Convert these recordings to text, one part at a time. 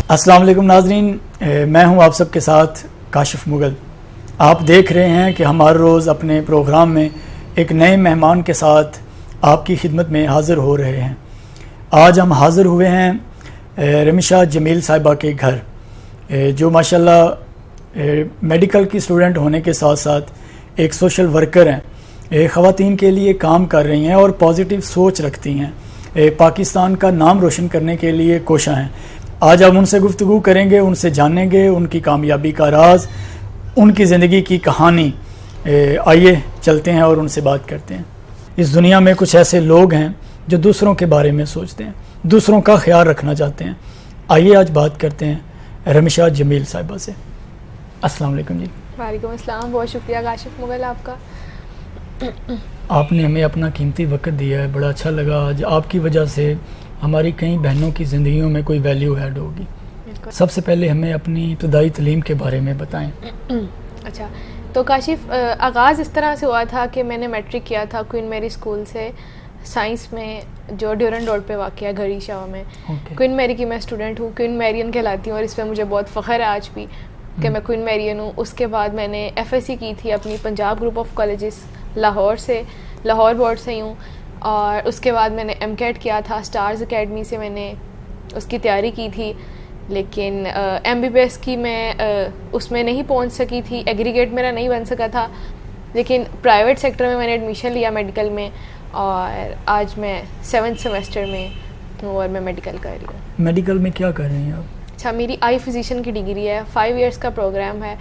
السلام علیکم ناظرین، میں ہوں آپ سب کے ساتھ کاشف مغل۔ آپ دیکھ رہے ہیں کہ ہم ہر روز اپنے پروگرام میں ایک نئے مہمان کے ساتھ آپ کی خدمت میں حاضر ہو رہے ہیں۔ آج ہم حاضر ہوئے ہیں رمیشہ جمیل صاحبہ کے گھر، جو ماشاءاللہ میڈیکل کی اسٹوڈنٹ ہونے کے ساتھ ساتھ ایک سوشل ورکر ہیں، خواتین کے لیے کام کر رہی ہیں اور پازیٹیو سوچ رکھتی ہیں، پاکستان کا نام روشن کرنے کے لیے کوشاں ہیں۔ آج ہم ان سے گفتگو کریں گے، ان سے جانیں گے ان کی کامیابی کا راز، ان کی زندگی کی کہانی۔ آئیے چلتے ہیں اور ان سے بات کرتے ہیں۔ اس دنیا میں کچھ ایسے لوگ ہیں جو دوسروں کے بارے میں سوچتے ہیں، دوسروں کا خیال رکھنا چاہتے ہیں۔ آئیے آج بات کرتے ہیں رمیشہ جمیل صاحبہ سے۔ السلام علیکم جی۔ وعلیکم السلام، بہت شکریہ کاشف مغل آپ کا۔ آپ نے ہمیں اپنا قیمتی وقت دیا ہے، بڑا اچھا لگا۔ آج آپ کی وجہ سے ہماری کئی بہنوں کی زندگیوں میں کوئی ویلیو ایڈ ہوگی۔ سب سے پہلے ہمیں اپنی ابتدائی تعلیم کے بارے میں بتائیں۔ اچھا، تو کاشف آغاز اس طرح سے ہوا تھا کہ میں نے میٹرک کیا تھا کوئن میری اسکول سے، سائنس میں، جو ڈیورنٹ روڈ پہ واقع ہے گھڑی شاہ میں۔ کوئن میری کی میں اسٹوڈنٹ ہوں، کوئن میرین کہلاتی ہوں، اور اس پہ مجھے بہت فخر ہے آج بھی کہ میں کوئن میرین ہوں۔ اس کے بعد میں نے ایف ایس سی کی تھی اپنی Punjab group of colleges Lahore سے، لاہور بورڈ سے ہی ہوں۔ اور اس کے بعد میں نے ایم کیٹ کیا تھا اسٹارز اکیڈمی سے، میں نے اس کی تیاری کی تھی، لیکن ایم بی بی ایس کی میں اس میں نہیں پہنچ سکی تھی، ایگریگیٹ میرا نہیں بن سکا تھا، لیکن پرائیویٹ سیکٹر میں نے ایڈمیشن لیا میڈیکل میں، اور آج میں 7th سیمسٹر میں ہوں اور میں میڈیکل کر رہی ہوں۔ میڈیکل میں کیا کر رہی ہیں آپ؟ اچھا، میری آئی فزیشین کی ڈگری ہے، 5 ایئرس کا پروگرام ہے،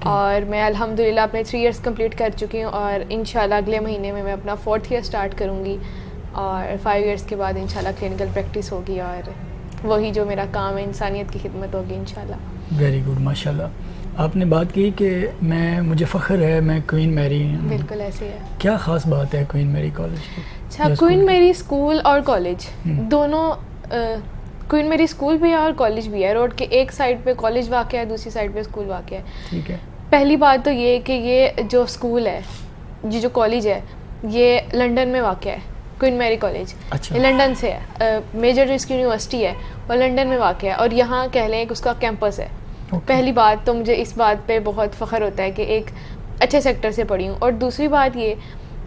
اور میں الحمدللہ اپنے 3 ایئرس کمپلیٹ کر چکی ہوں، اور انشاءاللہ اگلے مہینے میں اپنا 4th ایئر سٹارٹ کروں گی، اور 5 ایئرس کے بعد انشاءاللہ کلینکل پریکٹس ہوگی، اور وہی جو میرا کام ہے انسانیت کی خدمت ہوگی انشاءاللہ۔ ویری گڈ، ماشاءاللہ۔ آپ نے بات کی کہ مجھے فخر ہے میں کوئن میری ہوں۔ بالکل ایسے ہے۔ کیا خاص بات ہے کوئن میری کالج کی؟ اچھا، کوئن میری اسکول اور کالج دونوں، کوئن میری اسکول بھی ہے اور کالج بھی ہے۔ روڈ کے ایک سائڈ پہ کالج واقع ہے، دوسری سائڈ پہ اسکول واقع ہے۔ ٹھیک ہے۔ پہلی بات تو یہ کہ یہ جو اسکول ہے، یہ جو کالج ہے، یہ لنڈن میں واقع ہے۔ کوئن میری کالج یہ لنڈن سے ہے، میجر جو اس کی یونیورسٹی ہے وہ لنڈن میں واقع ہے، اور یہاں کہہ لیں کہ اس کا کیمپس ہے۔ پہلی بات تو مجھے اس بات پہ بہت فخر ہوتا ہے کہ ایک اچھے سیکٹر سے پڑھی ہوں، اور دوسری بات یہ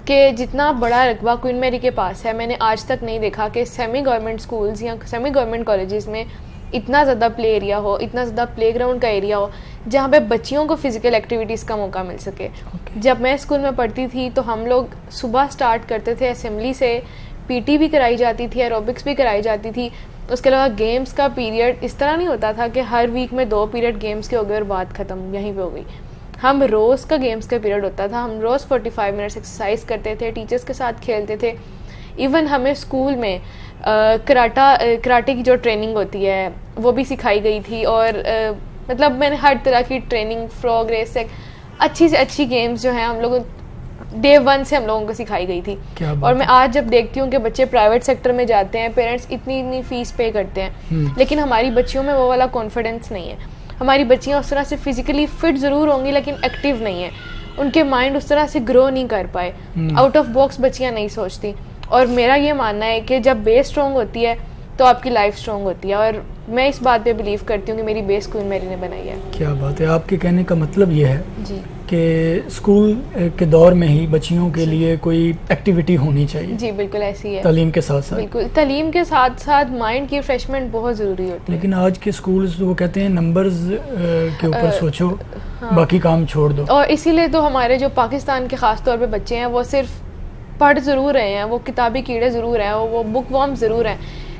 کہ جتنا بڑا رقبہ کوئن میری کے پاس ہے، میں نے آج تک نہیں دیکھا کہ سیمی گورنمنٹ اسکولز یا سیمی گورنمنٹ کالجز میں اتنا زیادہ پلے ایریا ہو، اتنا زیادہ پلے گراؤنڈ کا ایریا ہو جہاں پہ بچیوں کو فزیکل ایکٹیویٹیز کا موقع مل سکے۔ جب میں اسکول میں پڑھتی تھی تو ہم لوگ صبح سٹارٹ کرتے تھے اسمبلی سے، پی ٹی بھی کرائی جاتی تھی، ایروبکس بھی کرائی جاتی تھی، اس کے علاوہ گیمز کا پیریڈ اس طرح نہیں ہوتا تھا کہ ہر ویک میں 2 پیریڈ گیمز کے ہو گئے اور بات ختم یہیں پہ ہو گئی۔ ہم روز کا گیمز کا پیریڈ ہوتا تھا، ہم روز 45 منٹس ایکسرسائز کرتے تھے، ٹیچرز کے ساتھ کھیلتے تھے۔ ایون ہمیں اسکول میں کراٹے کی جو ٹریننگ ہوتی ہے وہ بھی سکھائی گئی تھی، اور مطلب میں نے ہر طرح کی ٹریننگ، فراگ ریس، اچھی سے اچھی گیمز جو ہیں ہم لوگوں ڈے 1 سے ہم لوگوں کو سکھائی گئی تھی۔ اور میں آج جب دیکھتی ہوں کہ بچے پرائیویٹ سیکٹر میں جاتے ہیں، پیرنٹس اتنی فیس پے کرتے ہیں، لیکن ہماری بچیوں میں وہ والا کانفیڈنس نہیں ہے۔ ہماری بچیاں اس طرح سے فزیکلی فٹ ضرور ہوں گی لیکن ایکٹیو نہیں ہیں، ان کے مائنڈ اس طرح سے گرو نہیں کر پائے، آؤٹ آف باکس بچیاں نہیں سوچتی۔ اور میرا یہ ماننا ہے کہ جب بیس اسٹرانگ ہوتی ہے تو آپ کی لائف اسٹرانگ ہوتی ہے، اور میں اس بات پہ بلیو کرتی ہوں کہ میری بیس کوئن میری نے بنائی ہے۔ کیا بات ہے! آپ کے کہنے کا مطلب یہ ہے جی کہ اسکول کے دور میں ہی بچیوں کے لیے کوئی ایکٹیویٹی ہونی چاہیے۔ جی بالکل ایسی ہے، تعلیم کے ساتھ ساتھ۔ بالکل تعلیم کے ساتھ ساتھ مائنڈ کی ریفریشمنٹ بہت ضروری ہوتی ہے۔ لیکن آج کے اسکولز وہ کہتے ہیں نمبرز کے اوپر سوچو، باقی کام چھوڑ دو، اور اسی لیے تو ہمارے جو پاکستان کے خاص طور پہ بچے ہیں وہ صرف پڑھ ضرور رہے ہیں، وہ کتابی کیڑے ضرور ہیں، وہ بک وارم ضرور ہیں،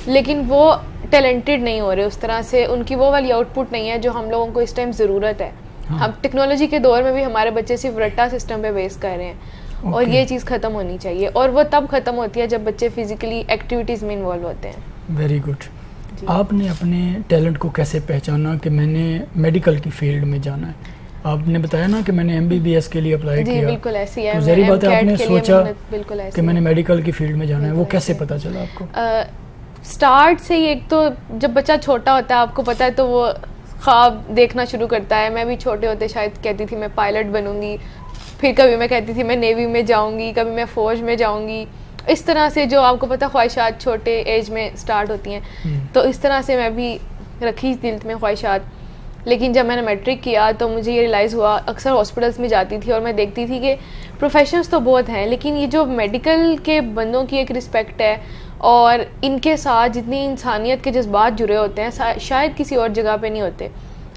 لیکن وہ ٹیلنٹڈ نہیں ہو رہے اس طرح سے، ان کی وہ والی آؤٹ پٹ نہیں ہے جو ہم لوگوں کو اس ٹائم ضرورت ہے۔ ہم ٹیکنالوجی کے دور میں بھی ہمارے بچے صرف رٹا سسٹم پہ بیس کر رہے ہیں، اور یہ چیز ختم ہونی چاہیے، اور وہ تب ختم ہوتی ہے جب بچے فزیکلی ایکٹیویٹیز میں انوالو ہوتے ہیں۔ Very good. آپ نے اپنے ٹیلنٹ کو کیسے پہچانا کہ میں نے میڈیکل کی فیلڈ میں جانا ہے؟ آپ نے بتایا نا کہ میں نے MBBS کے لیے اپلائی کیا۔ جی بالکل ایسی ہے، ظاہری بات ہے آپ نے سوچا بالکل ایسی کہ میں نے میڈیکل کی فیلڈ میں جانا ہے، وہ کیسے پتا چلا آپ کو؟ اسٹارٹ سے ہی، ایک تو جب بچہ چھوٹا ہوتا ہے آپ کو پتا ہے تو وہ خواب دیکھنا شروع کرتا ہے۔ میں بھی چھوٹے ہوتے شاید کہتی تھی میں پائلٹ بنوں گی، پھر کبھی میں کہتی تھی میں نیوی میں جاؤں گی، کبھی میں فوج میں جاؤں گی، اس طرح سے جو آپ کو پتا خواہشات چھوٹے ایج میں سٹارٹ ہوتی ہیں۔ تو اس طرح سے میں بھی رکھی دل میں خواہشات. لیکن جب میں نے میٹرک کیا تو مجھے یہ ریئلائز ہوا, اکثر ہاسپٹلس میں جاتی تھی اور میں دیکھتی تھی کہ پروفیشنس تو بہت ہیں, لیکن یہ جو میڈیکل کے بندوں کی ایک رسپیکٹ ہے اور ان کے ساتھ جتنی انسانیت کے جذبات جڑے ہوتے ہیں شاید کسی اور جگہ پہ نہیں ہوتے.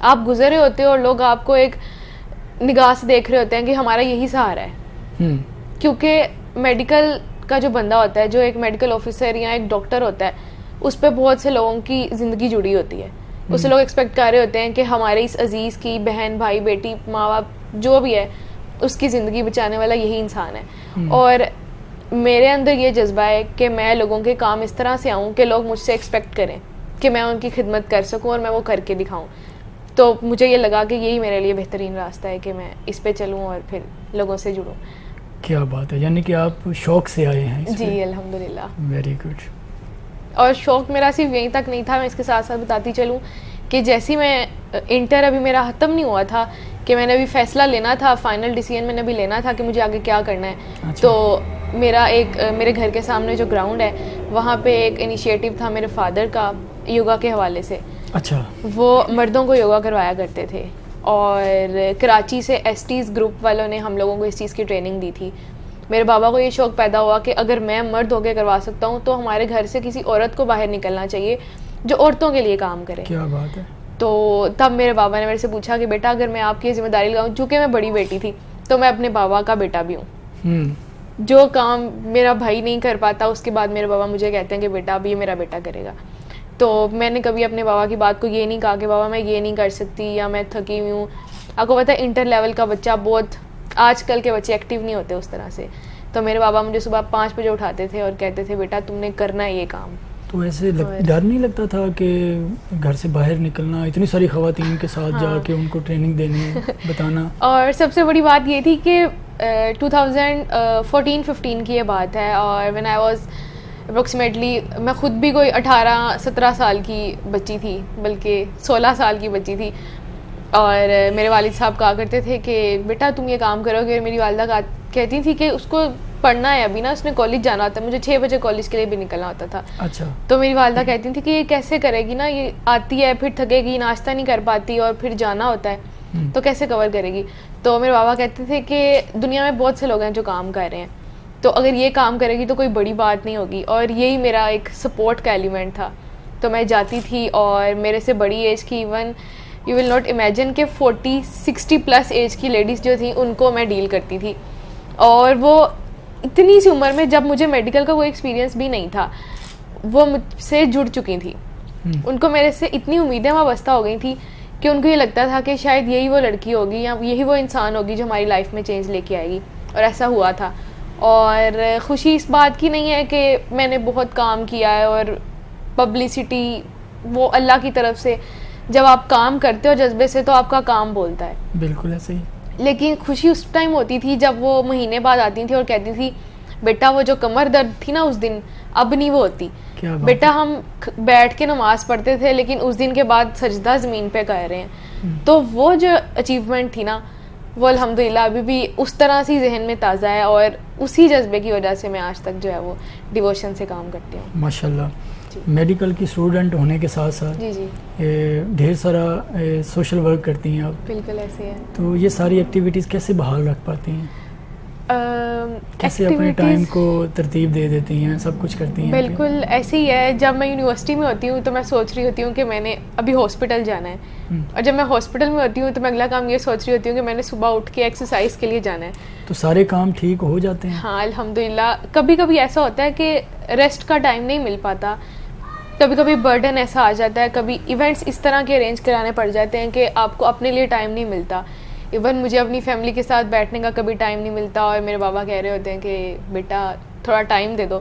آپ گزر رہے ہوتے ہو اور لوگ آپ کو ایک نگاہ سے دیکھ رہے ہوتے ہیں کہ ہمارا یہی سہارا ہے. کیونکہ میڈیکل کا جو بندہ ہوتا ہے, جو ایک میڈیکل آفیسر یا ایک ڈاکٹر ہوتا ہے, اس پہ بہت سے لوگوں کی زندگی جڑی ہوتی ہے. اس سے لوگ ایکسپیکٹ کر رہے ہوتے ہیں کہ ہمارے اس عزیز کی بہن, بھائی, بیٹی, ماں باپ جو بھی ہے اس کی زندگی بچانے والا یہی انسان ہے. اور میرے اندر یہ جذبہ ہے کہ میں لوگوں کے کام اس طرح سے آؤں کہ لوگ مجھ سے ایکسپیکٹ کریں کہ میں ان کی خدمت کر سکوں اور میں وہ کر کے دکھاؤں. تو مجھے یہ لگا کہ یہی میرے لیے بہترین راستہ ہے کہ میں اس پہ چلوں اور پھر لوگوں سے جڑوں. کیا بات ہے, یعنی کہ آپ شوق سے آئے ہیں. جی الحمدللہ, ویری گڈ. اور شوق میرا صرف یہیں تک نہیں تھا, میں اس کے ساتھ ساتھ بتاتی چلوں کہ جیسی میں انٹر ابھی میرا ختم نہیں ہوا تھا کہ میں نے ابھی فیصلہ لینا تھا, فائنل ڈیسیژن میں نے ابھی لینا تھا کہ مجھے آگے کیا کرنا ہے. تو میرے گھر کے سامنے جو گراؤنڈ ہے وہاں پہ ایک انیشیٹو تھا میرے فادر کا یوگا کے حوالے سے. اچھا. وہ مردوں کو یوگا کروایا کرتے تھے اور کراچی سے ایس ٹیز گروپ والوں نے ہم لوگوں کو اس چیز کی ٹریننگ دی تھی. میرے بابا کو یہ شوق پیدا ہوا کہ اگر میں مرد ہو کے کروا سکتا ہوں تو ہمارے گھر سے کسی عورت کو باہر نکلنا چاہیے جو عورتوں کے لیے کام کرے. کیا بات ہے. تو تب میرے بابا نے میرے سے پوچھا کہ بیٹا اگر میں آپ کی ذمہ داری لگاؤں, چونکہ میں بڑی بیٹی تھی تو میں اپنے بابا کا بیٹا بھی ہوں. جو کام میرا بھائی نہیں کر پاتا اس کے بعد میرے بابا مجھے کہتے ہیں کہ بیٹا اب یہ میرا بیٹا کرے گا. تو میں نے کبھی اپنے بابا کی بات کو یہ نہیں کہا کہ بابا میں یہ نہیں کر سکتی یا میں تھکی ہوئی ہوں. آپ کو پتہ ہے انٹر لیول کا بچہ بہت, آج کل کے بچے ایکٹیو نہیں ہوتے اس طرح سے. تو میرے بابا مجھے صبح 5 بجے اٹھاتے تھے اور کہتے تھے بیٹا تم نے کرنا ہے یہ کام. تو ایسے ڈر نہیں لگتا تھا کہ گھر سے باہر نکلنا, اتنی ساری خواتین کے ساتھ جا کے ان کو ٹریننگ دینی, بتانا؟ اور سب سے بڑی بات یہ تھی کہ 2014-15 کی یہ بات ہے اور وین آئی واز اپروکسیمیٹلی, میں خود بھی کوئی 18-17 سال کی بچی تھی, بلکہ 16 سال کی بچی تھی. اور میرے والد صاحب کہا کرتے تھے کہ بیٹا تم یہ کام کرو گے. اور میری والدہ کہتی تھی کہ اس کو پڑھنا ہے ابھی نا, اس نے کالج جانا ہوتا ہے. مجھے 6 بجے کالج کے لیے بھی نکلنا ہوتا تھا. اچھا. تو میری والدہ کہتی تھی کہ یہ کیسے کرے گی نا, یہ آتی ہے پھر تھکے گی, ناشتہ نہیں کر پاتی اور پھر جانا ہوتا ہے تو کیسے کور کرے گی. تو میرے بابا کہتے تھے کہ دنیا میں بہت سے لوگ ہیں جو کام کر رہے ہیں, تو اگر یہ کام کرے گی تو کوئی بڑی بات نہیں ہوگی. اور یہی میرا ایک سپورٹ کا ایلیمنٹ تھا. تو میں جاتی تھی اور میرے سے بڑی ایج کی, even you will not imagine کہ 40-60 پلس ایج کی لیڈیز جو تھیں ان کو میں ڈیل کرتی تھی. اور وہ اتنی سی عمر میں, جب مجھے میڈیکل کا کوئی ایکسپیرینس بھی نہیں تھا, وہ مجھ سے جڑ چکی تھیں. ان کو میرے سے اتنی امیدیں وابستہ ہو گئی تھیں کہ ان کو یہ لگتا تھا کہ شاید یہی وہ لڑکی ہوگی یا یہی وہ انسان ہوگی جو ہماری لائف میں چینج لے کے آئے گی. اور ایسا ہوا تھا. اور خوشی اس بات کی نہیں ہے کہ میں نے بہت کام کیا ہے اور پبلسٹی وہ اللہ کی طرف سے, جب آپ کام کرتے ہو جذبے سے تو آپ کا کام بولتا ہے. بالکل ایسے ہی. لیکن خوشی اس ٹائم ہوتی تھی جب وہ مہینے بعد آتی تھی اور کہتی تھی بیٹا وہ جو کمر درد تھی نا اس دن اب نہیں وہ ہوتی. بیٹا ہم بیٹھ کے نماز پڑھتے تھے لیکن اس دن کے بعد سجدہ زمین پہ کر رہے ہیں. تو وہ جو اچیومنٹ تھی نا وہ الحمدللہ ابھی بھی اس طرح سے ذہن میں تازہ ہے اور اسی جذبے کی وجہ سے میں آج تک جو ہے وہ ڈیووشن سے کام کرتی ہوں. ماشاءاللہ. میڈیکل کی اسٹوڈنٹ ہونے کے ساتھ ساتھ ڈھیر سارا سوشل ورک کرتی ہیں آپ. بالکل ایسے ہے. تو یہ ساری ایکٹیویٹیز کیسے بحال رکھ پاتی ہیں, کیسے اپنے ٹائم کو ترتیب دے دیتی ہیں, سب کچھ کرتی ہیں؟ بالکل ایسے ہی ہے. جب میں یونیورسٹی میں ہوتی ہوں تو میں سوچ رہی ہوتی ہوں کہ میں نے ابھی ہاسپٹل جانا ہے, اور جب میں ہاسپٹل میں ہوتی ہوں تو میں اگلا کام یہ سوچ رہی ہوتی ہوں کہ میں نے صبح اٹھ کے ایکسرسائز کے لیے جانا ہے. تو سارے کام ٹھیک ہو جاتے ہیں؟ ہاں الحمدللہ. کبھی کبھی ایسا ہوتا ہے کہ ریسٹ کا ٹائم نہیں مل پاتا, کبھی کبھی برڈن ایسا آ جاتا ہے, کبھی ایونٹس اس طرح کے ارینج کرانے پڑ جاتے ہیں کہ آپ کو اپنے لیے ٹائم نہیں ملتا. ایون مجھے اپنی فیملی کے ساتھ بیٹھنے کا کبھی ٹائم نہیں ملتا اور میرے بابا کہہ رہے ہوتے ہیں کہ بیٹا تھوڑا ٹائم دے دو.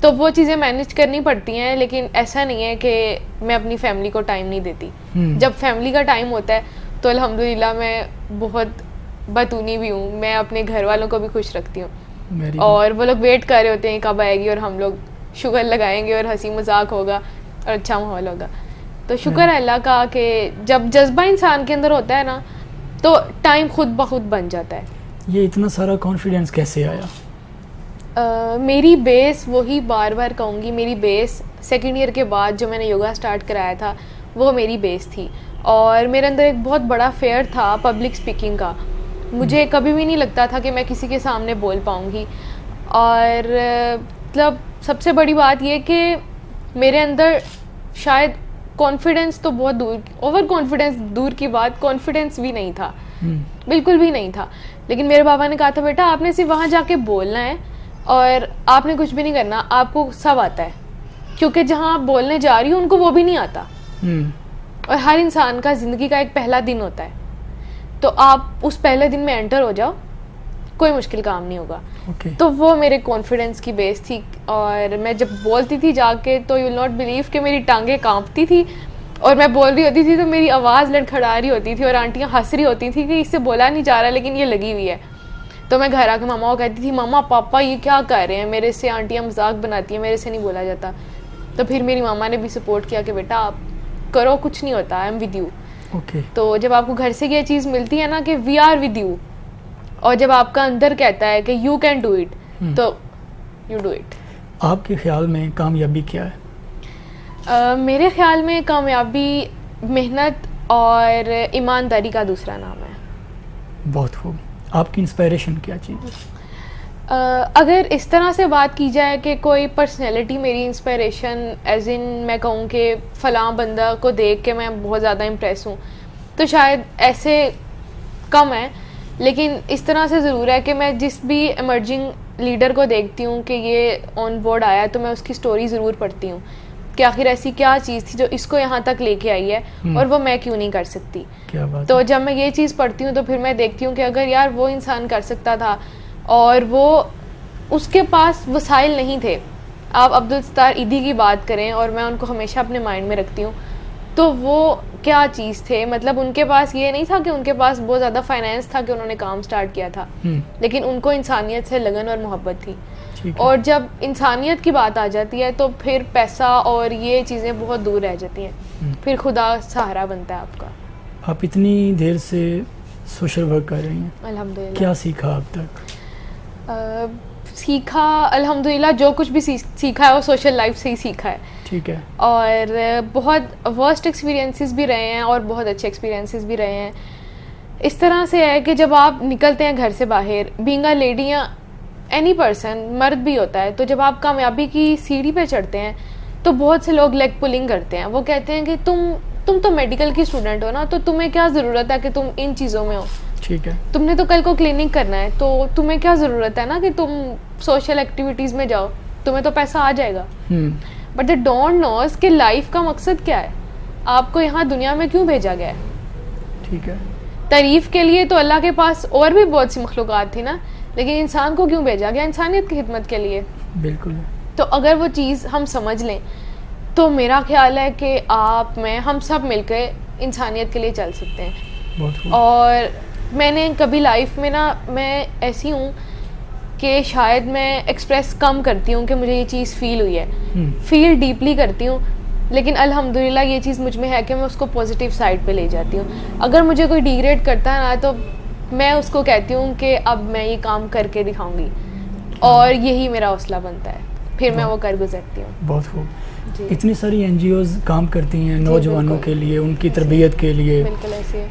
تو وہ چیزیں مینیج کرنی پڑتی ہیں, لیکن ایسا نہیں ہے کہ میں اپنی فیملی کو ٹائم نہیں دیتی. جب فیملی کا ٹائم ہوتا ہے تو الحمدللہ میں بہت بتونی بھی ہوں, میں اپنے گھر والوں کو بھی خوش رکھتی ہوں اور وہ لوگ ویٹ کر رہے ہوتے ہیں کب آئے گی اور ہم لوگ شوگر لگائیں گے اور ہنسی مذاق ہوگا اور اچھا ماحول ہوگا. تو شکر ہے اللہ کا کہ جب جذبہ انسان کے اندر ہوتا ہے نا تو ٹائم خود بخود بن جاتا ہے. یہ اتنا سارا کانفیڈنس کیسے آیا؟ میری بیس وہی بار بار کہوں گی, میری بیس سیکنڈ ایئر کے بعد جو میں نے یوگا سٹارٹ کرایا تھا وہ میری بیس تھی. اور میرے اندر ایک بہت بڑا فیئر تھا پبلک اسپیکنگ کا. مجھے کبھی بھی نہیں لگتا تھا کہ میں کسی کے سامنے بول پاؤں گی. اور مطلب سب سے بڑی بات یہ کہ میرے اندر شاید کانفیڈنس تو بہت دور, اوور کانفیڈنس دور کی بات, کانفیڈنس بھی نہیں تھا, بالکل بھی نہیں تھا. لیکن میرے بابا نے کہا تھا بیٹا آپ نے صرف وہاں جا کے بولنا ہے اور آپ نے کچھ بھی نہیں کرنا, آپ کو سب آتا ہے. کیونکہ جہاں آپ بولنے جا رہی ہوں ان کو وہ بھی نہیں آتا. اور ہر انسان کا زندگی کا ایک پہلا دن ہوتا ہے, تو آپ اس پہلے دن میں انٹر ہو جاؤ, کوئی مشکل کام نہیں ہوگا. تو وہ میرے کانفیڈنس کی بیس تھی. اور میں جب بولتی تھی جا کے تو یو ول ناٹ بلیو کہ میری ٹانگیں کانپتی تھی, اور میں بول رہی ہوتی تھی تو میری آواز لڑکھڑا رہی ہوتی تھی, اور آنٹیاں ہنس رہی ہوتی تھی کہ اس سے بولا نہیں جا رہا لیکن یہ لگی ہوئی ہے. تو میں گھر آ کے ماما کو کہتی تھی ماما پاپا یہ کیا کر رہے ہیں, میرے سے آنٹیاں مذاق بناتی ہیں, میرے سے نہیں بولا جاتا. تو پھر میری ماما نے بھی سپورٹ کیا کہ بیٹا آپ کرو, کچھ نہیں ہوتا, آئی ایم ود یو. تو جب آپ کو گھر سے یہ چیز ملتی ہے نا کہ وی آر ود یو, اور جب آپ کا اندر کہتا ہے کہ یو کین ڈو اٹ, تو یو ڈو اٹ. آپ کے خیال میں کامیابی کیا ہے؟ میرے خیال میں کامیابی محنت اور ایمانداری کا دوسرا نام ہے. بہت خوب. آپ کی انسپائریشن کیا چیز؟ اگر اس طرح سے بات کی جائے کہ کوئی پرسنالٹی میری انسپائریشن ایز ان میں کہوں کہ فلاں بندہ کو دیکھ کے میں بہت زیادہ امپریس ہوں, تو شاید ایسے کم ہے. لیکن اس طرح سے ضرور ہے کہ میں جس بھی ایمرجنگ لیڈر کو دیکھتی ہوں کہ یہ آن بورڈ آیا تو میں اس کی سٹوری ضرور پڑھتی ہوں کہ آخر ایسی کیا چیز تھی جو اس کو یہاں تک لے کے آئی ہے اور وہ میں کیوں نہیں کر سکتی. تو جب میں یہ چیز پڑھتی ہوں تو پھر میں دیکھتی ہوں کہ اگر یار وہ انسان کر سکتا تھا اور وہ اس کے پاس وسائل نہیں تھے. آپ عبدالستار ایدھی کی بات کریں, اور میں ان کو ہمیشہ اپنے مائنڈ میں رکھتی ہوں, تو وہ کیا چیز تھے. مطلب ان کے پاس یہ نہیں تھا کہ ان کے پاس بہت زیادہ فائنینس تھا کہ انہوں نے کام سٹارٹ کیا تھا, لیکن ان کو انسانیت سے لگن اور محبت تھی. اور جب انسانیت کی بات آ جاتی ہے تو پھر پیسہ اور یہ چیزیں بہت دور رہ جاتی ہیں, پھر خدا سہارا بنتا ہے آپ کا. آپ اتنی دیر سے سوشل ورک کر رہی ہیں, الحمدللہ. کیا سیکھا اب تک؟ سیکھا الحمدللہ جو کچھ بھی سیکھا ہے وہ سوشل لائف سے ہی سیکھا ہے. ٹھیک ہے. اور بہت ورسٹ ایکسپیرینسز بھی رہے ہیں اور بہت اچھے ایکسپیرینسز بھی رہے ہیں. اس طرح سے ہے کہ جب آپ نکلتے ہیں گھر سے باہر, بینگ اے لیڈی یا اینی پرسن, مرد بھی ہوتا ہے, تو جب آپ کامیابی کی سیڑھی پہ چڑھتے ہیں تو بہت سے لوگ لیگ پولنگ کرتے ہیں. وہ کہتے ہیں کہ تم تو میڈیکل کی اسٹوڈنٹ ہو نا, تو تمہیں کیا ضرورت ہے کہ تم ان چیزوں میں ہو. ٹھیک ہے. تم نے تو کل کو کلینک کرنا ہے, تو تمہیں کیا ضرورت ہے نا کہ تم سوشل ایکٹیویٹیز میں جاؤ, تمہیں تو پیسہ آ جائے گا. بٹ دے ڈونٹ نوز کہ لائف کا مقصد کیا ہے, آپ کو یہاں دنیا میں کیوں بھیجا گیا ہے. ٹھیک ہے. تعریف کے لیے تو اللہ کے پاس اور بھی بہت سی مخلوقات تھی نا, لیکن انسان کو کیوں بھیجا گیا؟ انسانیت کی خدمت کے لیے. بالکل. تو اگر وہ چیز ہم سمجھ لیں تو میرا خیال ہے کہ آپ میں ہم سب مل کے انسانیت کے لیے چل سکتے ہیں. اور میں نے کبھی لائف میں نا, میں ایسی ہوں کہ شاید میں ایکسپریس کم کرتی ہوں کہ مجھے یہ چیز فیل ہوئی ہے, فیل ڈیپلی کرتی ہوں, لیکن الحمدللہ یہ چیز مجھ میں ہے کہ میں اس کو پازیٹیو سائڈ پہ لے جاتی ہوں. اگر مجھے کوئی ڈیگریڈ کرتا ہے نا, تو میں اس کو کہتی ہوں کہ اب میں یہ کام کر کے دکھاؤں گی, اور یہی میرا حوصلہ بنتا ہے, پھر میں وہ کر گزرتی ہوں. بہت خوب. اتنی ساری این جی اوز کام کرتی ہیں نوجوانوں کے لیے, ان کی تربیت کے لیے,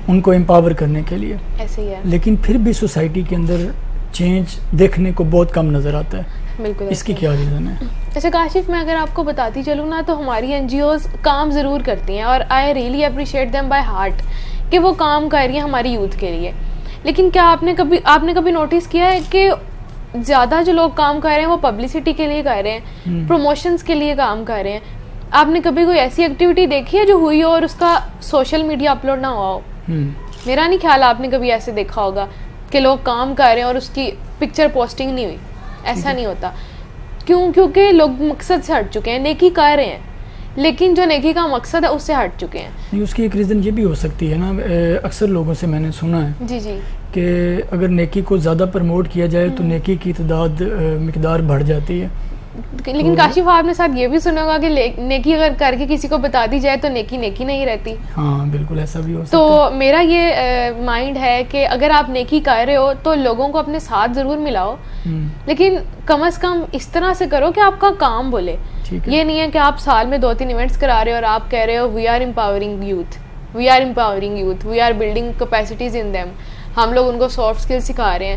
ان کو امپاور کرنے کے لیے, ایسے ہی ہے, لیکن پھر بھی سوسائٹی کے اندر چینج دیکھنے کو بہت کم نظر آتا ہے. بالکل. اس کی کیا ریزن ہے؟ اچھا کاشف, میں اگر آپ کو بتاتی چلوں نا, تو ہماری این جی اوز کام ضرور کرتی ہیں, اور I really appreciate them by heart کہ وہ کام کر رہی ہیں ہماری یوتھ کے لیے. لیکن کیا آپ نے کبھی نوٹس کیا ہے کہ زیادہ جو لوگ کام کر رہے ہیں وہ پبلسٹی کے لیے کر رہے ہیں, پروموشنز کے لیے کام کر رہے ہیں. آپ نے کبھی کوئی ایسی ایکٹیویٹی دیکھی ہے جو ہوئی ہو اور اس کا سوشل میڈیا اپلوڈ نہ ہوا ہو؟ میرا نہیں خیال آپ نے کبھی ایسے دیکھا ہوگا کہ لوگ کام کر رہے ہیں اور اس کی پکچر پوسٹنگ نہیں ہوئی. ایسا نہیں ہوتا. کیونکہ لوگ مقصد سے ہٹ چکے ہیں, نیکی کر رہے ہیں لیکن جو نیکی کا مقصد ہے اس سے ہٹ چکے ہیں. اس کی ایک ریزن یہ بھی ہو سکتی ہے نا, اکثر لوگوں سے میں نے سنا ہے جی جی کہ اگر نیکی کو زیادہ پروموٹ کیا جائے تو نیکی کی تعداد مقدار بڑھ جاتی ہے. لیکن کاشف آپ نے ساتھ یہ بھی سنا ہوگا کہ نیکی اگر کر کے کسی کو بتا دی جائے تو نیکی نہیں رہتی. ہاں بالکل ایسا بھی ہو سکتا ہے. تو میرا یہ مائنڈ ہے کہ اگر آپ نیکی کر رہے ہو تو لوگوں کو اپنے ساتھ ضرور ملاؤ, لیکن کم از کم اس طرح سے کرو کہ آپ کا کام بولے. یہ نہیں ہے کہ آپ سال میں 2-3 ایونٹس کرا رہے ہو اور آپ کہہ رہے ہو we are empowering youth, we are empowering youth, we are building capacities in them, ہم لوگ ان کو سافٹ اسکلس سکھا رہے ہیں.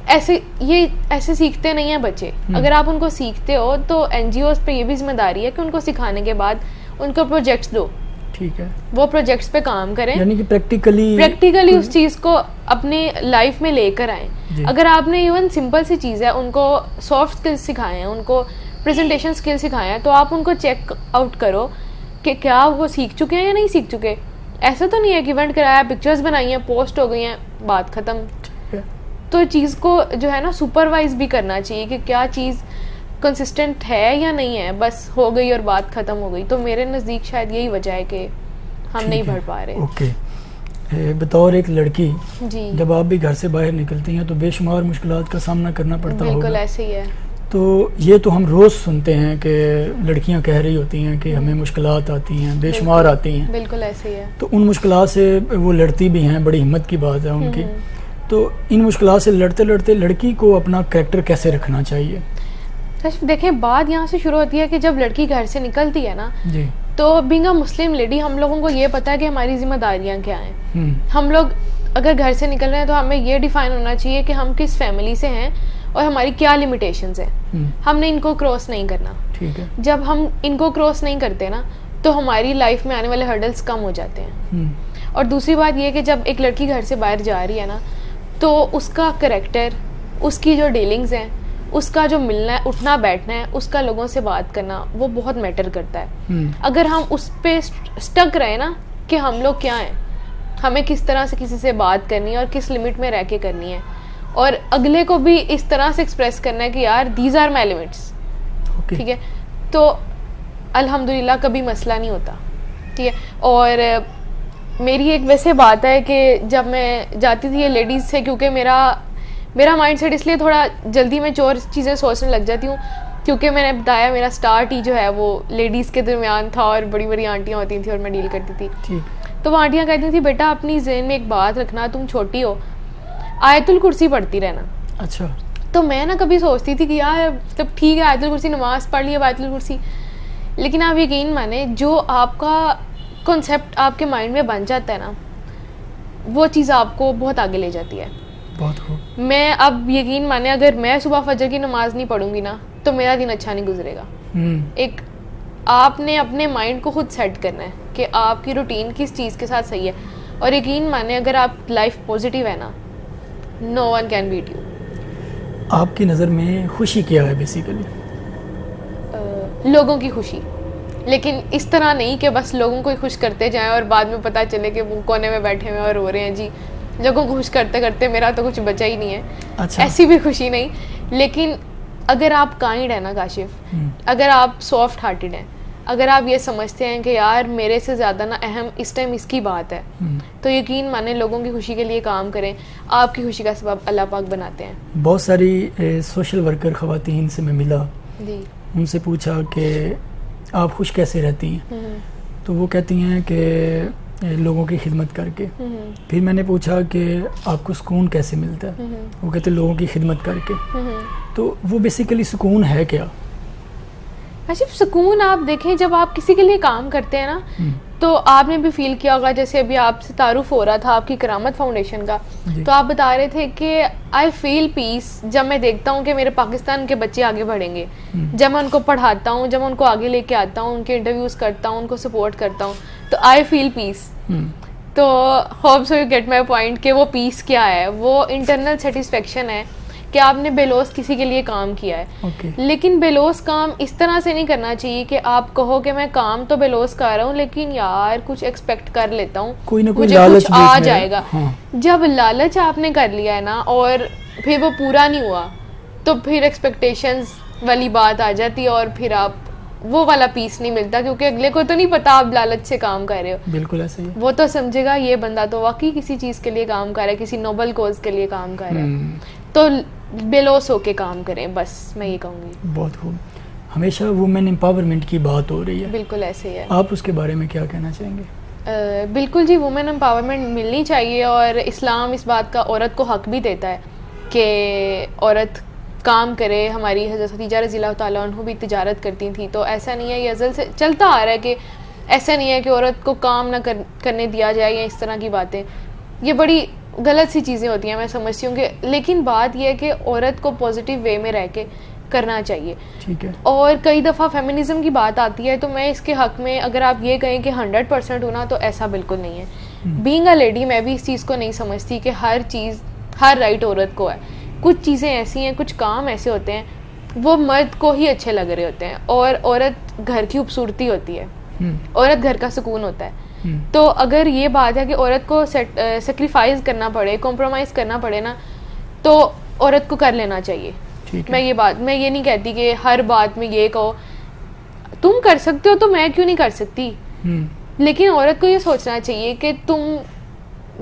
ایسے سیکھتے نہیں ہیں بچے. اگر آپ ان کو سیکھتے ہو تو این جی اوز پہ یہ بھی ذمہ داری ہے کہ ان کو سکھانے کے بعد ان کو پروجیکٹس دو. ٹھیک ہے, وہ پروجیکٹس پہ کام کریں, یعنی کہ پریکٹیکلی اس چیز کو اپنی لائف میں لے کر آئیں. اگر آپ نے ایون سمپل سی چیز ہے ان کو سافٹ اسکلس سکھائے ہیں, ان کو پریزنٹیشن اسکل سکھائے ہیں, تو آپ ان کو چیک آؤٹ کرو کہ کیا وہ سیکھ چکے ہیں یا نہیں سیکھ چکے. ایسا تو نہیں ہے کہ ایونٹ کرایا, پکچرز بنائی ہیں, پوسٹ ہو گئی ہیں, بات ختم. تو چیز کو جو ہے نا سپروائز بھی کرنا چاہیے کہ کیا چیز کنسسٹنٹ ہے یا نہیں ہے, بس ہو گئی اور بات ختم ہو گئی. تو میرے نزدیک شاید یہی وجہ ہے کہ ہم نہیں بڑھ پا رہے. اوکے, بطور ایک لڑکی جب آپ بھی گھر سے باہر نکلتی ہیں تو بے شمار مشکلات کا سامنا کرنا پڑتا ہوگا. بالکل ایسے ہی ہے. تو یہ تو ہم روز سنتے ہیں کہ لڑکیاں کہہ رہی ہوتی ہیں کہ ہمیں مشکلات آتی ہیں, بے شمار آتی ہیں. بالکل ایسے ہی ہے. تو ان مشکلات سے وہ لڑتی بھی ہیں, بڑی ہمت کی بات ہے ان کی. تو ان مشکلات سے لڑتے لڑتے لڑکی کو اپنا کریکٹر کیسے رکھنا چاہیے؟ دیکھیں, بات یہاں سے شروع ہوتی ہے کہ جب لڑکی گھر سے نکلتی ہے نا, تو بینگ اے مسلم لیڈی ہم لوگوں کو یہ پتا ہے کہ ہماری ذمہ داریاں کیا ہیں. ہم لوگ اگر گھر سے نکل رہے ہیں تو ہمیں یہ ڈیفائن ہونا چاہیے کہ ہم کس فیملی سے ہیں اور ہماری کیا لمیٹیشنز ہیں. ہم نے ان کو کراس نہیں کرنا. جب ہم ان کو کراس نہیں کرتے نا تو ہماری لائف میں آنے والے ہرڈلس کم ہو جاتے ہیں. اور دوسری بات یہ کہ جب ایک لڑکی گھر سے باہر جا رہی ہے نا, تو اس کا کریکٹر, اس کی جو ڈیلنگز ہیں, اس کا جو ملنا ہے, اٹھنا بیٹھنا ہے, اس کا لوگوں سے بات کرنا, وہ بہت میٹر کرتا ہے. اگر ہم اس پہ اسٹک رہے نا کہ ہم لوگ کیا ہیں, ہمیں کس طرح سے کسی سے بات کرنی ہے اور کس لمٹ میں رہ کے کرنی ہے, اور اگلے کو بھی اس طرح سے ایکسپریس کرنا ہے کہ یار دیز آر مائی لمٹس, ٹھیک ہے, تو الحمدللہ کبھی مسئلہ نہیں ہوتا. ٹھیک ہے. اور میری ایک ویسے بات ہے کہ جب میں جاتی تھی یہ لیڈیز سے, کیونکہ میرا مائنڈ سیٹ اس لیے تھوڑا جلدی میں چور چیزیں سوچنے لگ جاتی ہوں, کیونکہ میں نے بتایا میرا سٹارٹ ہی جو ہے وہ لیڈیز کے درمیان تھا, اور بڑی بڑی آنٹیاں ہوتی تھیں اور میں ڈیل کرتی تھی. تو وہ آنٹیاں کہتی تھیں بیٹا اپنی ذہن میں ایک بات رکھنا, تم چھوٹی ہو, آیت الکرسی پڑھتی رہنا. اچھا. تو میں نا کبھی سوچتی تھی کہ یار مطلب ٹھیک ہے آیت الکرسی, نماز پڑھ لی ہے آیت الکرسی, لیکن آپ یقین مانیں جو آپ کا کنسیپٹ آپ کے مائنڈ میں بن جاتا ہے نا, وہ چیز آپ کو بہت آگے لے جاتی ہے. میں اب یقین مانے اگر میں صبح فجر کی نماز نہیں پڑھوں گی نا تو میرا دن اچھا نہیں گزرے گا. ایک آپ نے اپنے مائنڈ کو خود سیٹ کرنا ہے کہ آپ کی روٹین کس چیز کے ساتھ صحیح ہے, اور یقین مانے اگر آپ لائف پازیٹیو ہے نا, نو ون کین بیٹ یو. آپ کی نظر میں خوشی کیا ہے بیسیکلی؟ لوگوں کی خوشی, لیکن اس طرح نہیں کہ بس لوگوں کو ہی خوش کرتے جائیں اور بعد میں پتہ چلے کہ وہ کونے میں بیٹھے ہوئے اور رو رہے ہیں. جی لوگوں کو خوش کرتے کرتے میرا تو کچھ بچا ہی نہیں ہے. اچھا. ایسی بھی خوشی نہیں, لیکن اگر آپ کائنڈ ہیں نا کاشف, اگر آپ سافٹ ہارٹیڈ ہیں, اگر آپ یہ سمجھتے ہیں کہ یار میرے سے زیادہ نا اہم اس ٹائم اس کی بات ہے, تو یقین مانیں لوگوں کی خوشی کے لیے کام کریں, آپ کی خوشی کا سبب اللہ پاک بناتے ہیں. بہت ساری سوشل ورکر خواتین سے میں ملا, ان سے پوچھا کہ آپ خوش کیسے رہتی ہیں, تو وہ کہتی ہیں کہ لوگوں کی خدمت کر کے. پھر میں نے پوچھا کہ آپ کو سکون کیسے ملتا ہے, وہ کہتے ہیں لوگوں کی خدمت کر کے. تو وہ بیسیکلی سکون ہے کیا؟ کاشف سکون آپ دیکھیں جب آپ کسی کے لیے کام کرتے ہیں نا, تو آپ نے بھی فیل کیا ہوگا, جیسے ابھی آپ سے تعارف ہو رہا تھا آپ کی کرامت فاؤنڈیشن کا, تو آپ بتا رہے تھے کہ آئی فیل پیس جب میں دیکھتا ہوں کہ میرے پاکستان کے بچے آگے بڑھیں گے, جب میں ان کو پڑھاتا ہوں, جب میں ان کو آگے لے کے آتا ہوں, ان کے انٹرویوز کرتا ہوں, ان کو سپورٹ کرتا ہوں, تو آئی فیل پیس. تو hope so you get my point کہ وہ پیس کیا ہے, وہ انٹرنل سیٹسفیکشن ہے کہ آپ نے بے لوث کسی کے لیے کام کیا ہے. لیکن بے لوث کام اس طرح سے نہیں کرنا چاہیے کہ آپ کہو کہ میں کام تو بے لوث کر رہا ہوں لیکن یار کچھ ایکسپیکٹ کر لیتا ہوں, مجھے کچھ آ جائے گا. جب لالچ آپ نے کر لیا ہے نا اور پھر وہ پورا نہیں ہوا, تو پھر ایکسپیکٹیشنز والی بات آ جاتی ہے, اور پھر آپ وہ والا پیس نہیں ملتا, کیونکہ اگلے کو تو نہیں پتا آپ لالچ سے کام کر رہے ہو. بالکل ایسے ہی. وہ تو سمجھے گا یہ بندہ تو واقعی کسی چیز کے لیے کام کر رہا ہے, کسی نوبل کوز کے لیے کام کر رہا ہے. تو بے لوث ہو کے کام کریں, بس میں یہ کہوں گی. بہت خوب. ہمیشہ وومن امپاورمنٹ کی بات ہو رہی ہے, بالکل ایسے ہی ہے. آپ اس کے بارے میں کیا کہنا چاہیں گے؟ بالکل جی, وومن امپاورمنٹ ملنی چاہیے, اور اسلام اس بات کا عورت کو حق بھی دیتا ہے کہ عورت کام کرے. ہماری حضرت خدیجہ رضی اللہ تعالیٰ عنہ بھی تجارت کرتی تھیں, تو ایسا نہیں ہے, یہ ازل سے چلتا آ رہا ہے کہ ایسا نہیں ہے کہ عورت کو کام نہ کرنے دیا جائے یا اس طرح کی باتیں. یہ بڑی غلط سی چیزیں ہوتی ہیں, میں سمجھتی ہوں کہ, لیکن بات یہ ہے کہ عورت کو پازیٹیو وے میں رہ کے کرنا چاہیے. ٹھیک ہے. اور کئی دفعہ فیمنزم کی بات آتی ہے, تو میں اس کے حق میں اگر آپ یہ کہیں کہ 100% ہونا, تو ایسا بالکل نہیں ہے. بینگ اے لیڈی میں بھی اس چیز کو نہیں سمجھتی کہ ہر رائٹ عورت کو ہے. کچھ چیزیں ایسی ہیں, کچھ کام ایسے ہوتے ہیں وہ مرد کو ہی اچھے لگ رہے ہوتے ہیں, اور عورت گھر کی خوبصورتی ہوتی ہے, عورت گھر کا سکون ہوتا ہے. تو اگر یہ بات ہے کہ عورت کو سیکریفائز کرنا پڑے, کمپرومائز کرنا پڑے نا, تو عورت کو کر لینا چاہیے. میں یہ نہیں کہتی کہ ہر بات میں یہ کہو تم کر سکتے ہو تو میں کیوں نہیں کر سکتی, لیکن عورت کو یہ سوچنا چاہیے کہ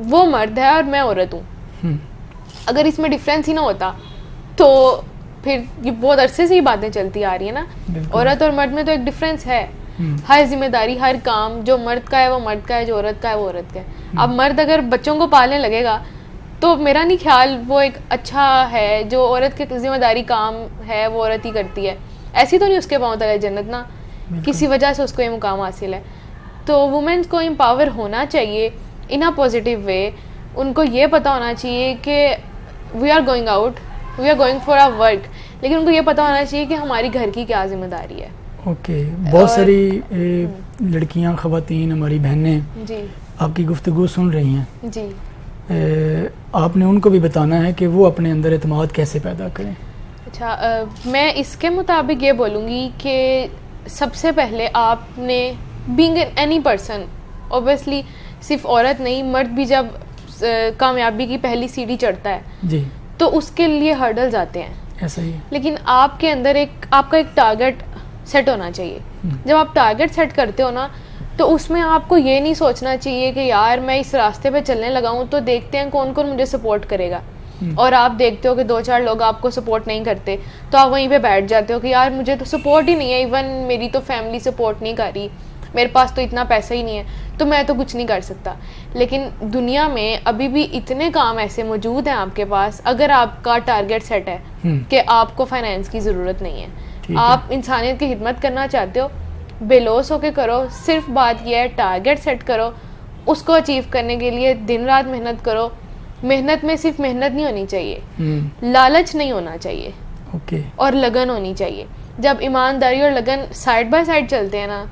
وہ مرد ہے اور میں عورت ہوں. اگر اس میں ڈفرینس ہی نہ ہوتا تو پھر یہ بہت عرصے سے یہ باتیں چلتی آ رہی ہیں نا. عورت اور مرد میں تو ایک ڈفرینس ہے. ہر ذمہ داری, ہر کام جو مرد کا ہے وہ مرد کا ہے, جو عورت کا ہے وہ عورت کا ہے. اب مرد اگر بچوں کو پالنے لگے گا تو میرا نہیں خیال وہ ایک اچھا ہے. جو عورت کے ذمہ داری کام ہے وہ عورت ہی کرتی ہے, ایسی تو نہیں اس کے پاؤں تلے جنت نا, کسی وجہ سے اس کو یہ مقام حاصل ہے. تو وومنس کو امپاور ہونا چاہیے ان اے پازیٹیو وے. ان کو یہ پتہ ہونا چاہیے کہ we are going out, we are going for a work, لیکن ان کو یہ پتہ ہونا چاہیے کہ ہماری گھر کی کیا ذمہ داری ہے. اوکے. بہت ساری لڑکیاں, خواتین, ہماری بہنیں جی آپ کی گفتگو سن رہی ہیں جی. آپ نے ان کو بھی بتانا ہے کہ وہ اپنے اندر اعتماد کیسے پیدا کریں. اچھا, میں اس کے مطابق یہ بولوں گی کہ سب سے پہلے آپ نے بینگ اینی پرسن, اوبیسلی صرف عورت نہیں, مرد بھی جب کامیابی کی پہلی سیڑھی چڑھتا ہے جی تو اس کے لیے ہرڈلز آتے ہیں. ایسا ہی ہے. لیکن آپ کے اندر آپ کا ایک ٹارگیٹ سیٹ ہونا چاہیے. جب آپ ٹارگیٹ سیٹ کرتے ہو نا, تو اس میں آپ کو یہ نہیں سوچنا چاہیے کہ یار میں اس راستے پہ چلنے لگا ہوں تو دیکھتے ہیں کون کون مجھے سپورٹ کرے گا, اور آپ دیکھتے ہو کہ 2-4 لوگ آپ کو سپورٹ نہیں کرتے تو آپ وہیں پہ بیٹھ جاتے ہو کہ یار مجھے تو سپورٹ ہی نہیں ہے, ایون میری تو فیملی سپورٹ نہیں کر رہی, میرے پاس تو اتنا پیسہ ہی نہیں ہے, تو میں تو کچھ نہیں کر سکتا. لیکن دنیا میں ابھی بھی اتنے کام ایسے موجود ہیں آپ کے پاس, اگر آپ کا ٹارگیٹ سیٹ ہے کہ آپ کو فائنینس کی ضرورت نہیں ہے, آپ انسانیت کی خدمت کرنا چاہتے ہو, بے لوث ہو کے کرو. صرف بات یہ ہے ٹارگیٹ سیٹ کرو, اس کو اچیو کرنے کے لیے دن رات محنت کرو. محنت میں صرف محنت نہیں ہونی چاہیے, لالچ نہیں ہونا چاہیے, اور لگن ہونی چاہیے. جب ایمانداری اور لگن سائڈ بائی سائڈ چلتے ہیں نا,